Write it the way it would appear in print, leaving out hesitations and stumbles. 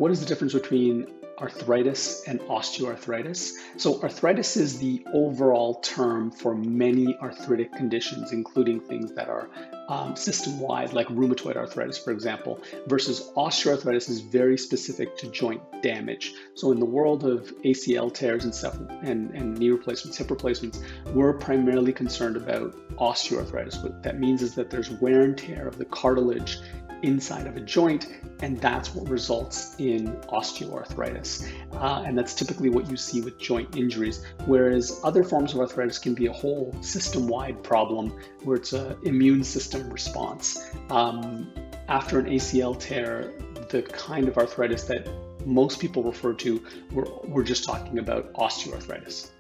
What is the difference between arthritis and osteoarthritis? So arthritis is the overall term for many arthritic conditions, including things that are system-wide, like rheumatoid arthritis, for example, versus osteoarthritis is very specific to joint damage. So in the world of ACL tears and stuff and knee replacements, hip replacements, we're primarily concerned about osteoarthritis. What that means is that there's wear and tear of the cartilage inside of a joint, and that's what results in osteoarthritis. And that's typically what you see with joint injuries, whereas other forms of arthritis can be a whole system-wide problem where it's an immune system response. After an ACL tear, the kind of arthritis that most people refer to, we're just talking about osteoarthritis.